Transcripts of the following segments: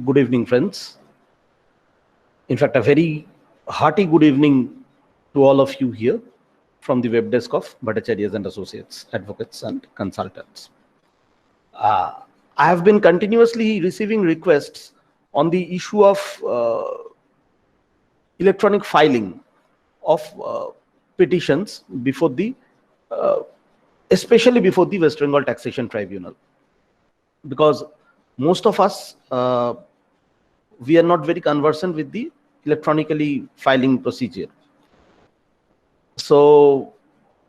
Good evening, friends. In fact, a very hearty good evening to all of you here from the web desk of Bhattacharya and Associates, Advocates and Consultants. I have been continuously receiving requests on the issue of electronic filing of petitions before the, especially before the West Bengal Taxation Tribunal, because most of us we are not very conversant with the electronically filing procedure. So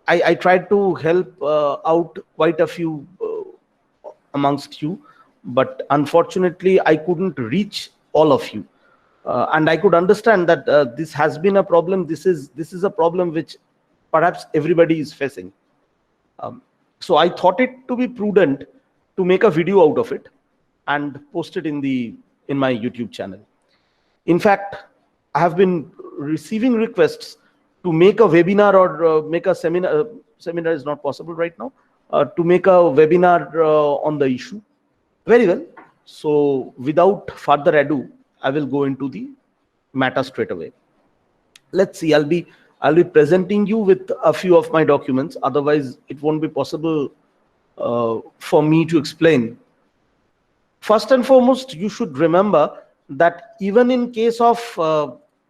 I tried to help out quite a few amongst you, but unfortunately I couldn't reach all of you. And I could understand that this has been a problem. This is a problem which perhaps everybody is facing. So I thought it to be prudent to make a video out of it and post it in my YouTube channel. In fact, I have been receiving requests to make a webinar or make a seminar. Seminar is not possible right now. To make a webinar on the issue. Very well. So without further ado, I will go into the matter straight away. Let's see. I'll be presenting you with a few of my documents. Otherwise, it won't be possible for me to explain. First and foremost, you should remember that even in case of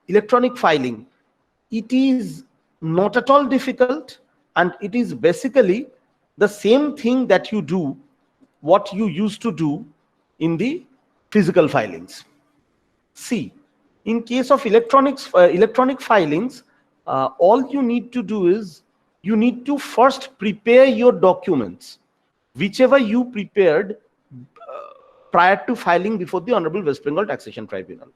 electronic filing, it is not at all difficult, and it is basically the same thing that you do, what you used to do in the physical filings. See, in case of electronic filings, all you need to do is you need to first prepare your documents, whichever you prepared prior to filing before the Honorable West Bengal Taxation Tribunal.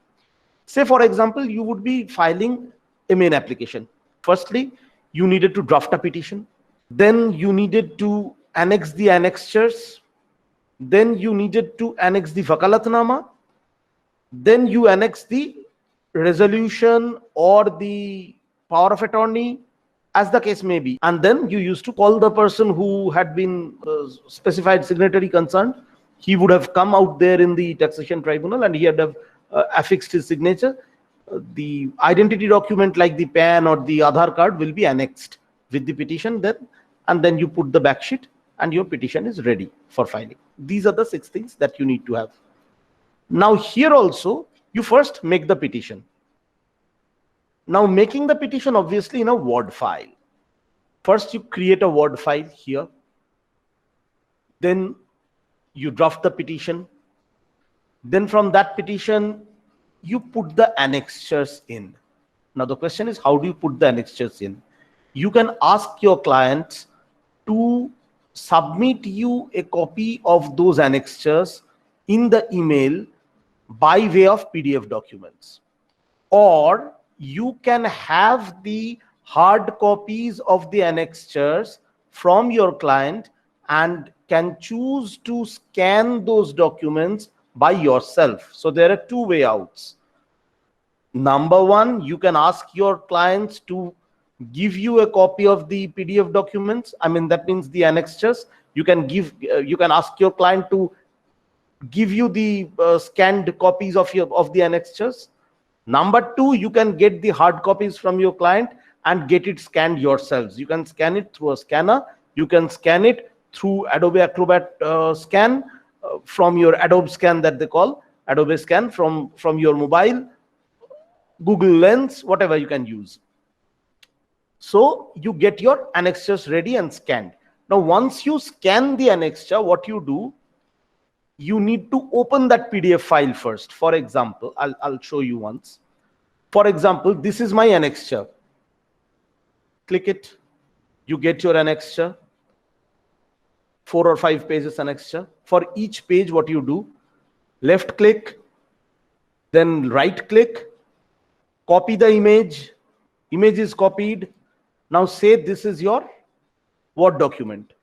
Say, for example, you would be filing a main application. Firstly, you needed to draft a petition. Then you needed to annex the annexures. Then you needed to annex the vakalatnama. Then you annex the resolution or the power of attorney, as the case may be. And then you used to call the person who had been specified signatory concerned. He would have come out there in the taxation tribunal and he had have affixed his signature. The identity document like the PAN or the Aadhaar card will be annexed with the petition then, and then you put the back sheet and your petition is ready for filing. These are the 6 things that you need to have. Now here also, you first make the petition. Now making the petition obviously in a Word file. First you create a Word file here. Then you draft the petition. Then from that petition, you put the annexures in. Now the question is, how do you put the annexures in? You can ask your clients to submit you a copy of those annexures in the email by way of PDF documents. Or you can have the hard copies of the annexures from your client and can choose to scan those documents by yourself. So there are 2 way outs. Number 1, you can ask your clients to give you a copy of the PDF documents. I mean, that means the annexures. You can ask your client to give you the scanned copies of the annexures. Number 2, you can get the hard copies from your client and get it scanned yourselves. You can scan it through a scanner. You can scan it through Adobe Acrobat scan, from your Adobe scan that they call Adobe scan, from your mobile, Google Lens, whatever you can use. So you get your annexures ready and scanned. Now once you scan the annexure, what you do, you need to open that PDF file first. For example, I'll show you once. For example, this is my annexure. Click it. You get your annexure. 4 or 5 pages annexure. For each page, what you do, left click, then right click, copy the image. Image is copied. Now say this is your Word document.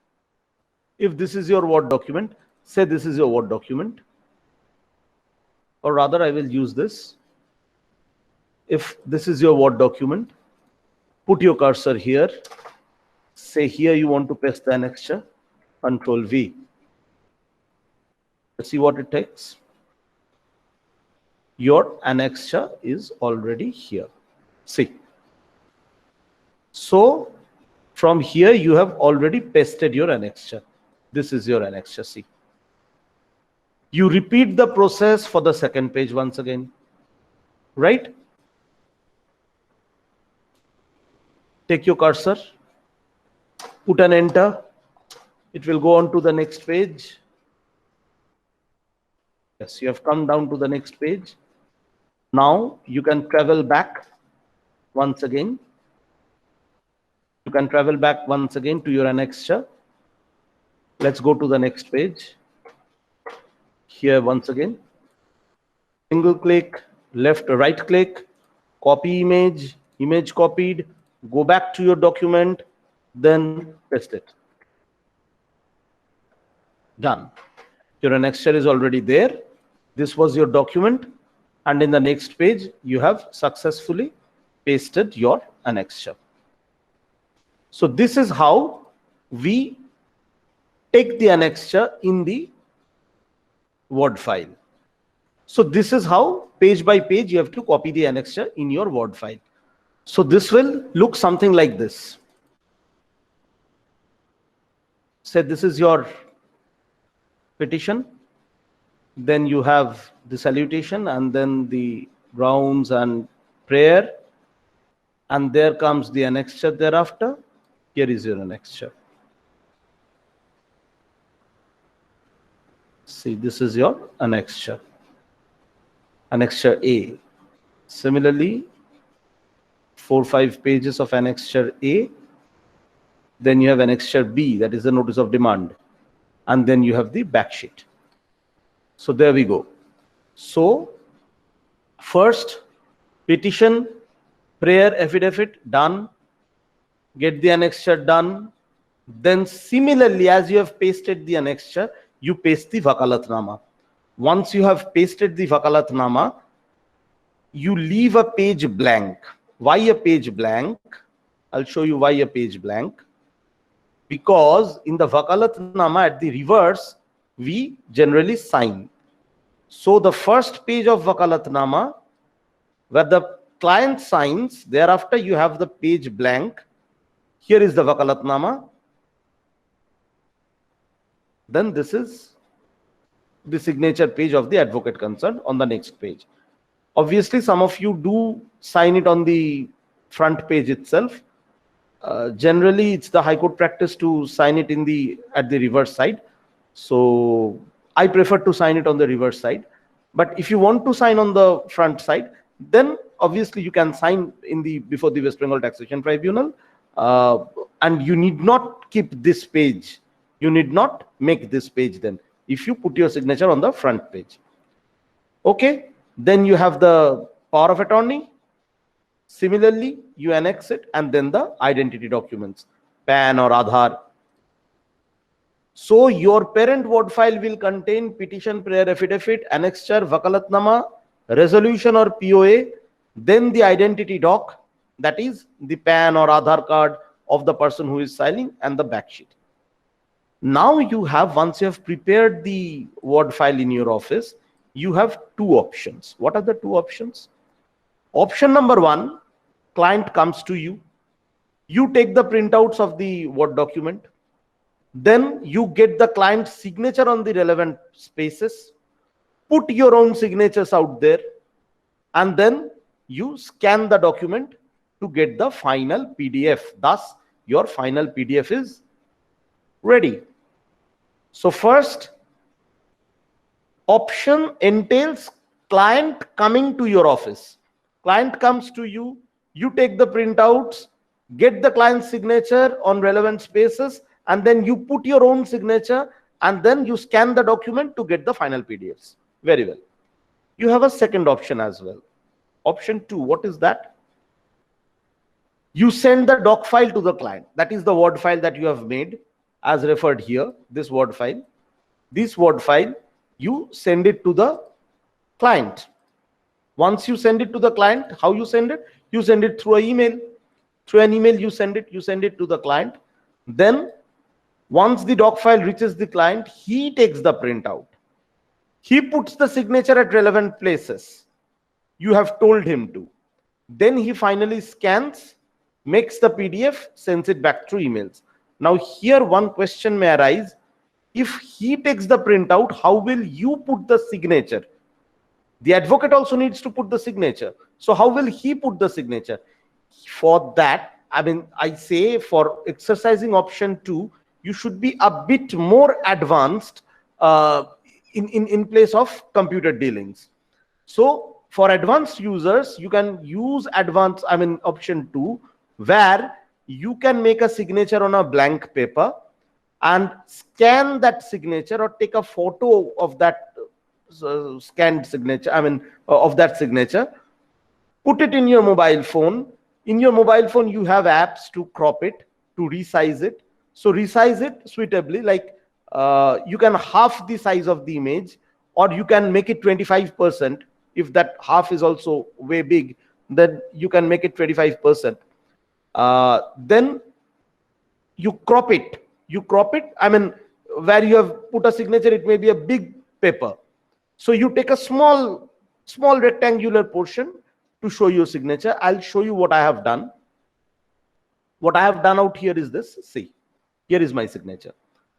If this is your Word document, say this is your Word document. Or rather, I will use this. If this is your Word document, put your cursor here. Say here you want to paste the annexure. Control V. Let's see what it takes. your annexure is already here. See. So from here, you have already pasted your annexure. This is your annexure, see. You repeat the process for the second page once again, right? Take your cursor, put an enter. It will go on to the next page. Yes, you have come down to the next page. Now you can travel back once again. You can travel back once again to your annexure. Let's go to the next page. Here once again, single click, left, right click, copy image, image copied, go back to your document, then paste it. Done. Your annexure is already there. This was your document, and in the next page, you have successfully pasted your annexure. So this is how we take the annexure in the Word file. So this is how page by page you have to copy the annexure in your Word file. So this will look something like this. Say this is your petition. Then you have the salutation and then the grounds and prayer. And there comes the annexure thereafter. Here is your annexure. See, this is your annexure. Annexure A. Similarly, 4 or 5 pages of annexure A. Then you have annexure B, that is the notice of demand. And then you have the back sheet. So there we go. So first, petition, prayer, affidavit, done. Get the annexure done. Then similarly, as you have pasted the annexure, you paste the Vakalatnama. Once you have pasted the Vakalatnama, you leave a page blank. Why a page blank? I'll show you why a page blank. Because in the Vakalatnama at the reverse, we generally sign. So the first page of Vakalatnama, where the client signs, thereafter you have the page blank. Here is the Vakalatnama. Then this is the signature page of the advocate concerned on the next page. Obviously, some of you do sign it on the front page itself. Generally, it's the High Court practice to sign it at the reverse side. So I prefer to sign it on the reverse side. But if you want to sign on the front side, then obviously you can sign before the West Bengal Taxation Tribunal, and you need not keep this page. You need not make this page then, if you put your signature on the front page. Okay, then you have the power of attorney. Similarly, you annex it, and then the identity documents, PAN or Aadhaar. So your parent Word file will contain petition, prayer, affidavit, annexure, Vakalatnama, resolution or POA, then the identity doc, that is the PAN or Aadhaar card of the person who is signing, and the back sheet. Now you have, once you have prepared the Word file in your office, you have two options. What are the two options? Option number one, client comes to you. You take the printouts of the Word document. Then you get the client's signature on the relevant spaces. Put your own signatures out there. And then you scan the document to get the final PDF. Thus, your final PDF is ready. So first option entails client coming to your office. Client comes to you, you take the printouts, get the client's signature on relevant spaces, and then you put your own signature, and then you scan the document to get the final PDFs. Very well. You have a second option as well. Option 2, what is that? You send the doc file to the client. That is the Word file that you have made, as referred here, this Word file. This Word file, you send it to the client. Once you send it to the client, how you send it? You send it through an email. Through an email, you send it to the client. Then, once the doc file reaches the client, he takes the printout. He puts the signature at relevant places. You have told him to. Then he finally scans, makes the PDF, sends it back through emails. Now here one question may arise. If he takes the printout, how will you put the signature? The advocate also needs to put the signature. So how will he put the signature? For that, I mean, I say for exercising option 2, you should be a bit more advanced in place of computer dealings. So for advanced users, you can use option 2, where you can make a signature on a blank paper and scan that signature or take a photo of that scanned signature, of that signature, put it in your mobile phone. In your mobile phone, you have apps to crop it, to resize it. So resize it suitably, like you can half the size of the image, or you can make it 25%. If that half is also way big, then you can make it 25%. Then you crop it. Where you have put a signature, it may be a big paper. So you take a small rectangular portion to show your signature. I'll show you what I have done. What I have done out here is this. See, here is my signature.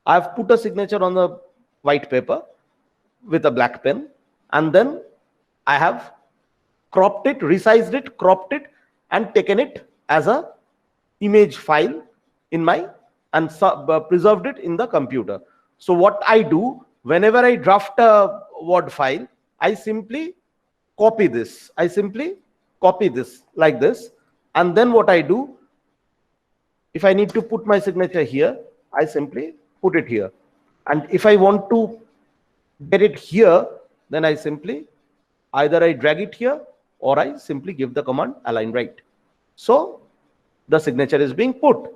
I have put a signature on the white paper with a black pen, and then I have cropped it, resized it, cropped it, and taken it as a image file in my, and preserved it in the computer. So what I do, whenever I draft a Word file, I simply copy this. I simply copy this like this. And then what I do, if I need to put my signature here, I simply put it here. And if I want to get it here, then I simply, either I drag it here, or I simply give the command align right. So the signature is being put.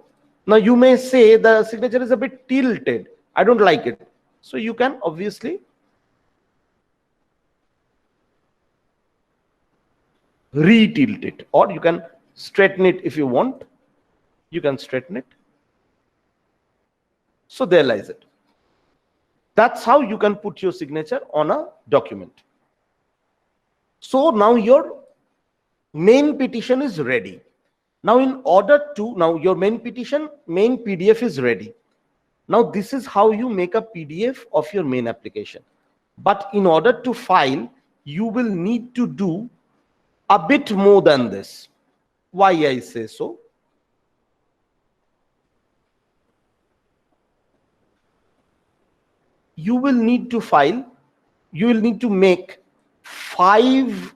Now you may say the signature is a bit tilted. I don't like it. So you can obviously re-tilt it, or you can straighten it if you want. You can straighten it. So there lies it. That's how you can put your signature on a document. So now your main petition is ready. Now your main petition, main PDF is ready. Now this is how you make a PDF of your main application. But in order to file, you will need to do a bit more than this. Why I say so? You will need to make 5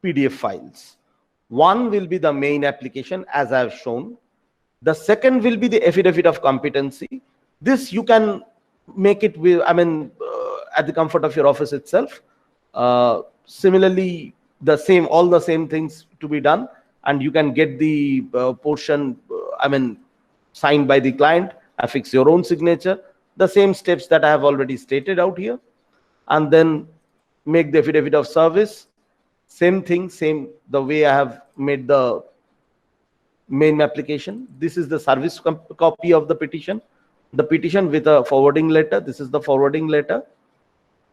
PDF files. One will be the main application, as I have shown. The second will be the affidavit of competency. This you can make it with, at the comfort of your office itself. Similarly, all the same things to be done, and you can get the portion, signed by the client, affix your own signature, the same steps that I have already stated out here, and then make the affidavit of service. Same thing, the way I have made the main application. This is the service copy of the petition. The petition with a forwarding letter. This is the forwarding letter.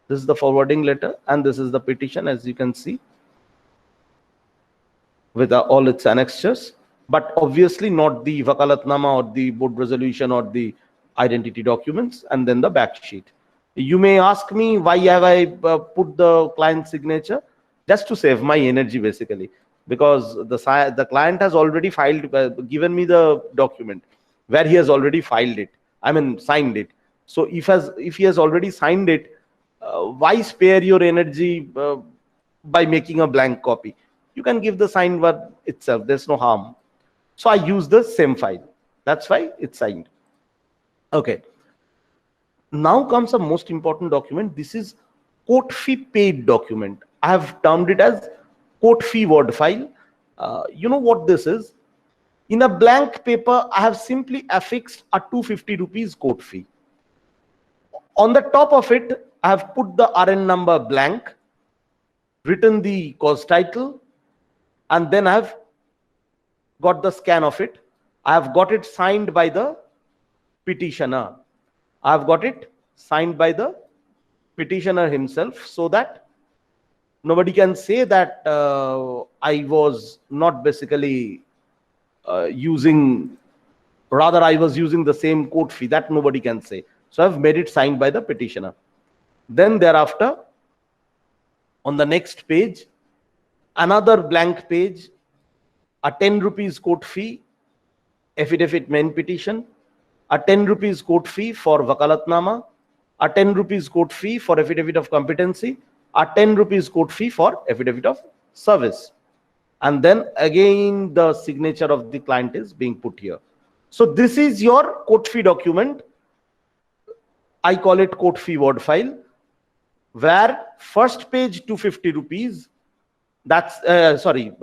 This is the forwarding letter, and this is the petition, as you can see, with all its annexures, but obviously not the vakalatnama or the board resolution or the identity documents, and then the back sheet. You may ask me, why have I put the client signature? Just to save my energy, basically, because the client has already given me the document where he has already filed it, signed it. So if he has already signed it, why spare your energy by making a blank copy? You can give the signed one itself. There's no harm. So I use the same file. That's why it's signed. Okay. Now comes a most important document. This is court fee paid document. I have termed it as court fee Word file. You know what this is? In a blank paper, I have simply affixed a 250 rupees court fee. On the top of it, I have put the RN number blank, written the cause title, and then I have got the scan of it. I have got it signed by the petitioner. I have got it signed by the petitioner himself, so that nobody can say that I was not basically rather I was using the same court fee. That nobody can say. So I've made it signed by the petitioner. Then thereafter, on the next page, another blank page, a 10 rupees court fee, affidavit main petition, a 10 rupees court fee for Vakalatnama, a 10 rupees court fee for affidavit of competency, a 10 rupees court fee for affidavit of service. And then again, the signature of the client is being put here. So this is your court fee document. I call it court fee word file, where first page 250 rupees, that's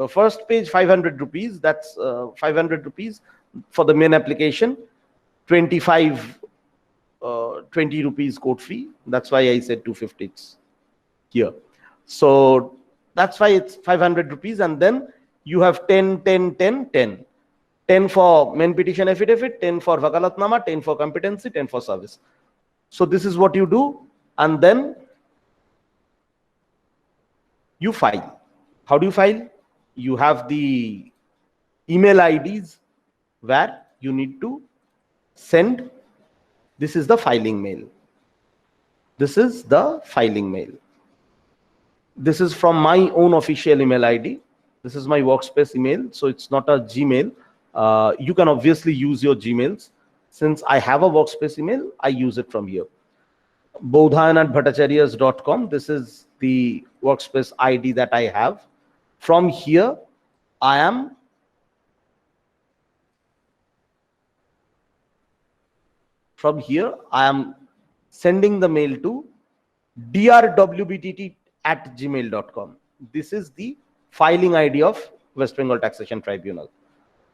first page 500 rupees, that's 500 rupees for the main application, 20 rupees court fee. That's why I said 250 it's here. So that's why it's 500 rupees. And then you have 10 for main petition affidavit, 10 for Vakalatnama, 10 for competency, 10 for service. So this is what you do. And then you file. How do you file? You have the email IDs where you need to send. This is the filing mail. This is the filing mail. This is from my own official email ID. This is my workspace email, so it's not a Gmail. You can obviously use your Gmails. Since I have a workspace email, I use it from here. bodhayan@bhattacharyas.com. This is the workspace ID that I have. From here, I am sending the mail to drwbtt@gmail.com. This is the filing ID of West Bengal Taxation Tribunal.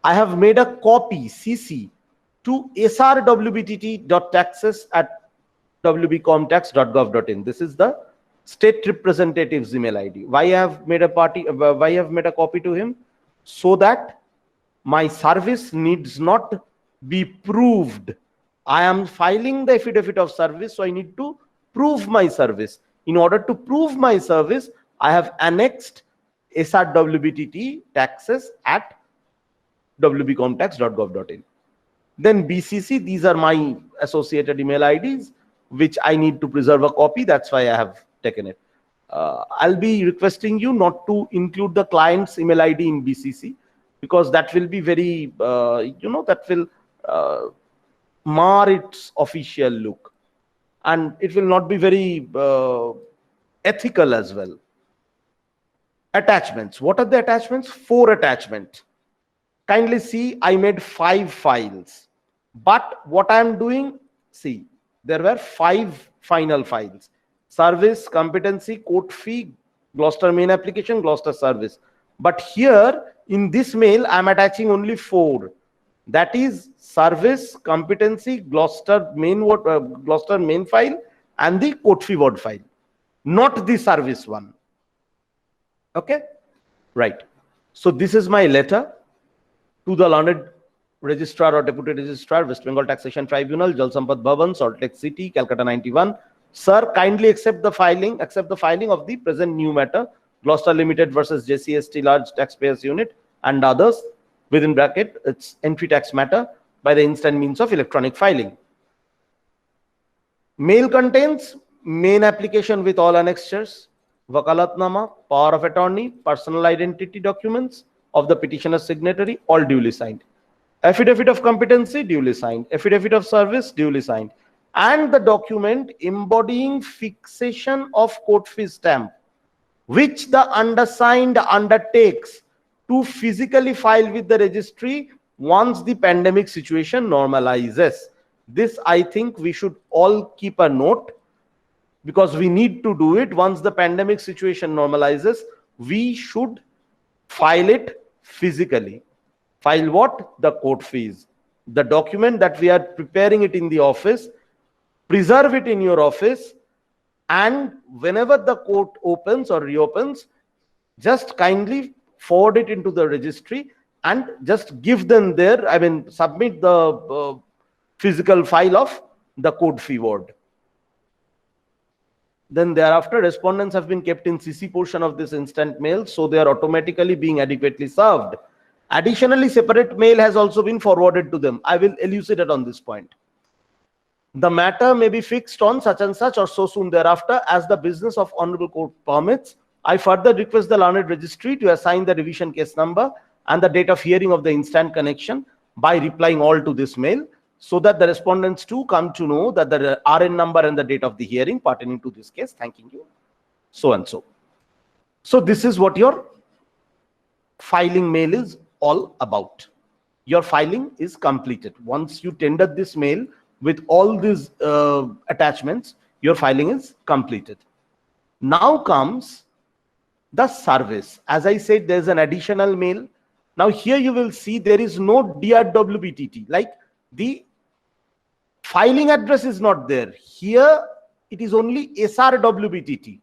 I have made a copy CC to srwbtt.taxes@wbcomtax.gov.in. This is the state representative's email ID. Why I have made a copy to him? So that my service needs not be proved. I am filing the affidavit of service, so I need to prove my service. In order to prove my service, I have annexed srwbtt taxes@wbcomtax.gov.in. Then BCC, these are my associated email IDs, which I need to preserve a copy. That's why I have taken it. I'll be requesting you not to include the client's email ID in BCC, because that will be very, that will mar its official look, and it will not be very ethical as well. Attachments. What are the attachments? 4 attachments. Kindly see, I made 5 files. But what I am doing, see, there were 5 final files. Service, competency, court fee, Gloucester main application, Gloucester service. But here, in this mail, I am attaching only 4. That is service, competency, Gloucester main file, and the court fee word file. Not the service one. Okay? Right. So this is my letter to the learned registrar or deputy registrar, West Bengal Taxation Tribunal, Jal Sampat Bhavan, Salt Lake City, Calcutta 91. Sir, kindly accept the filing of the present new matter, Gloucester Limited versus JCST Large Taxpayers Unit and others, within bracket, it's entry tax matter, by the instant means of electronic filing. Mail contains main application with all annexures, Vakalatnama, power of attorney, personal identity documents of the petitioner's signatory, all duly signed. Affidavit of competency, duly signed. Affidavit of service, duly signed. And the document embodying fixation of court fee stamp, which the undersigned undertakes to physically file with the registry once the pandemic situation normalizes. This, I think, we should all keep a note, because we need to do it. Once the pandemic situation normalizes, we should file it physically. File what? The court fees. The document that we are preparing it in the office, preserve it in your office, and whenever the court opens or reopens, just kindly forward it into the registry and just give them there, submit the physical file of the court fee word. Then thereafter, respondents have been kept in CC portion of this instant mail, so they are automatically being adequately served. Additionally, separate mail has also been forwarded to them. I will elucidate on this point. The matter may be fixed on such and such or so soon thereafter as the business of Honorable Court permits. I further request the learned registry to assign the revision case number and the date of hearing of the instant connection by replying all to this mail, so that the respondents too come to know that the RN number and the date of the hearing pertaining to this case. Thanking you. So and so. So this is what your filing mail is all about. Your filing is completed. Once you tender this mail with all these attachments, your filing is completed. Now comes the service. As I said, there's an additional mail. Now here you will see there is no DRWBTT, like the filing address is not there. Here it is only SRWBTT,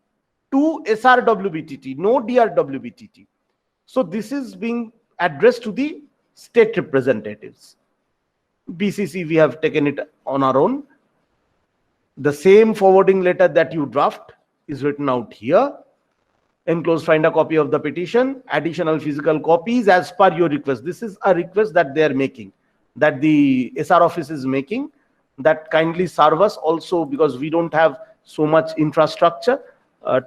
to SRWBTT, no DRWBTT. So this is being addressed to the state representatives. BCC, we have taken it on our own. The same forwarding letter that you draft is written out here. Enclosed, find a copy of the petition, additional physical copies as per your request. This is a request that they are making, that the SR office is making, that kindly serve us also, because we don't have so much infrastructure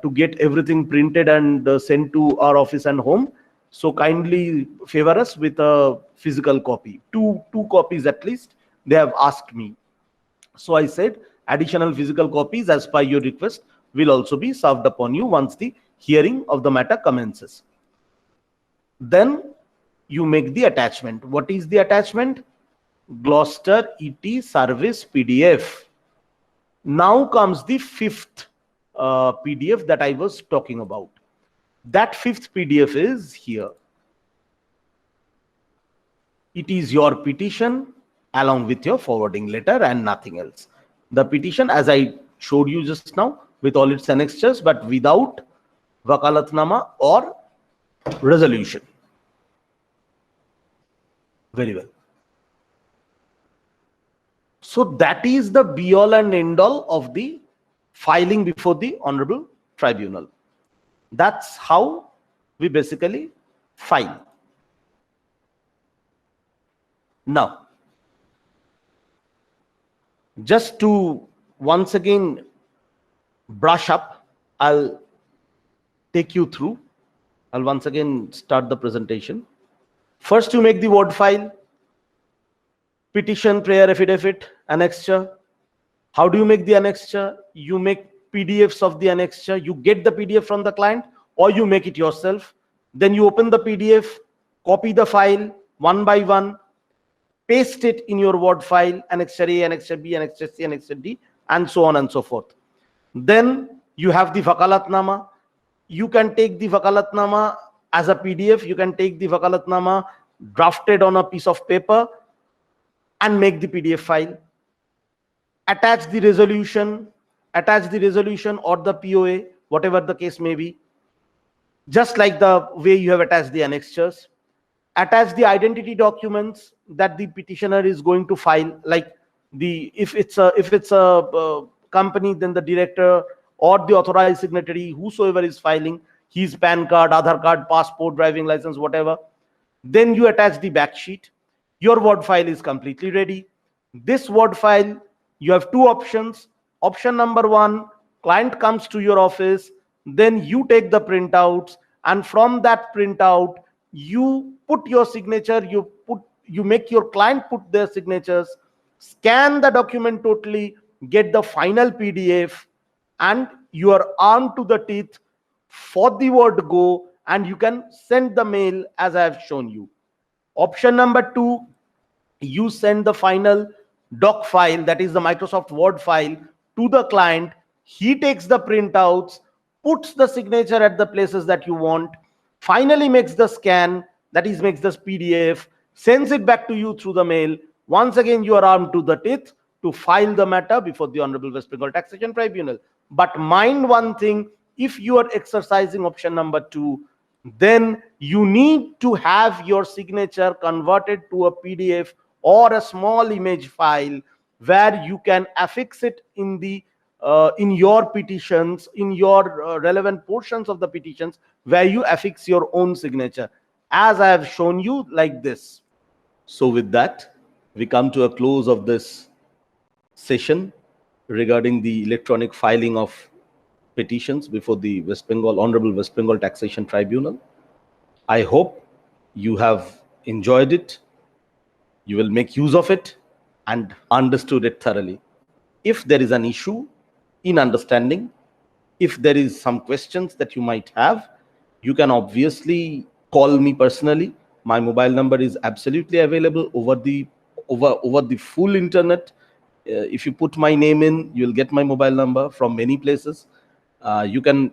to get everything printed and sent to our office and home. So kindly favor us with a physical copy, two copies at least they have asked me. So I said additional physical copies as per your request will also be served upon you once the hearing of the matter commences. Then you make the attachment. What is the attachment? Gloucester ET service PDF. Now comes the fifth PDF that I was talking about. That fifth PDF is here. It is your petition along with your forwarding letter and nothing else. The petition, as I showed you just now, with all its annexures, but without Vakalatnama or resolution. Very well. So that is the be all and end all of the filing before the Honorable Tribunal. That's how we basically file. Now, just to once again brush up, I'll take you through. I'll once again start the presentation. First, you make the Word file, petition, prayer, affidavit, annexure. How do you make the annexure? You make PDFs of the annexure. You get the PDF from the client or you make it yourself. Then you open the PDF, copy the file one by one, paste it in your Word file, annexure A, annexure B, annexure C, annexure D, and so on and so forth. Then you have the Vakalatnama. You can take the Vakalatnama as a PDF. You can take the Vakalatnama drafted on a piece of paper and make the PDF file. Attach the resolution or the POA, whatever the case may be, just like the way you have attached the annexures. Attach the identity documents that the petitioner is going to file, like if it's a company, then the director or the authorized signatory, whosoever is filing, his PAN card, Aadhaar card, passport, driving license, whatever. Then you attach the back sheet. Your Word file is completely ready. This Word file, you have two options. Option number one, client comes to your office, then you take the printouts, and from that printout, you put your signature, you make your client put their signatures, scan the document totally, get the final PDF, and you are armed to the teeth for the Word go, and you can send the mail as I have shown you. Option number two, you send the final doc file, that is the Microsoft Word file, to the client. He takes the printouts, puts the signature at the places that you want, finally makes the scan, that is makes this PDF, sends it back to you through the mail. Once again, you are armed to the teeth to file the matter before the Honorable West Bengal Taxation Tribunal. But mind one thing, if you are exercising option number two, then you need to have your signature converted to a PDF or a small image file where you can affix it in the in your petitions, in your relevant portions of the petitions, where you affix your own signature, as I have shown you like this. So with that, we come to a close of this session regarding the electronic filing of petitions before the Honorable West Bengal Taxation Tribunal. I hope you have enjoyed it, you will make use of it, and understood it thoroughly. If there is an issue in understanding, if there is some questions that you might have, you can obviously call me personally. My mobile number is absolutely available over the full internet. If you put my name in, you will get my mobile number from many places. You can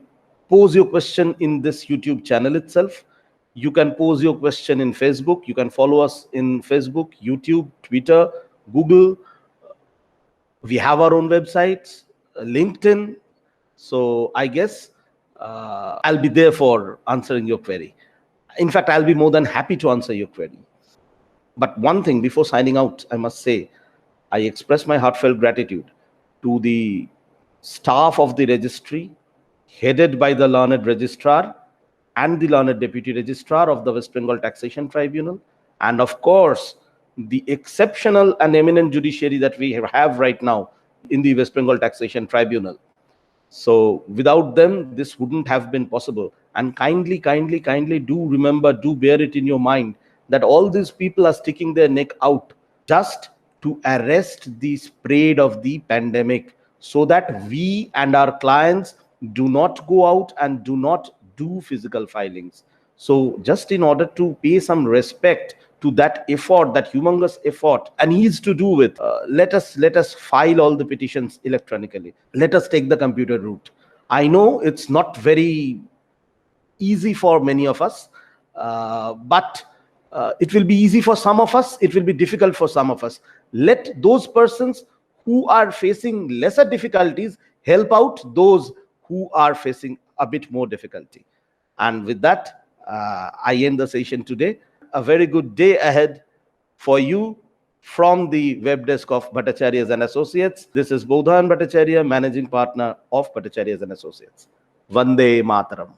pose your question in this YouTube channel itself. You can pose your question in Facebook. You can follow us in Facebook, YouTube, Twitter, Google. We have our own websites, LinkedIn. So I guess I'll be there for answering your query. In fact, I'll be more than happy to answer your query. But one thing before signing out, I must say, I express my heartfelt gratitude to the staff of the registry, headed by the learned registrar and the learned deputy registrar of the West Bengal Taxation Tribunal, and of course, the exceptional and eminent judiciary that we have right now in the West Bengal Taxation Tribunal. So without them, this wouldn't have been possible. And kindly do remember, do bear it in your mind that all these people are sticking their neck out just to arrest the spread of the pandemic, so that we and our clients do not go out and do not do physical filings. So just in order to pay some respect to that effort, that humongous effort, and needs to do with, let us file all the petitions electronically. Let us take the computer route. I know it's not very easy for many of us, but it will be easy for some of us, it will be difficult for some of us. Let those persons who are facing lesser difficulties help out those who are facing a bit more difficulty. And with that, I end the session today. A very good day ahead for you from the web desk of Bhattacharya and Associates. This is Bodhan Bhattacharya, Managing Partner of Bhattacharya and Associates. Vande Mataram.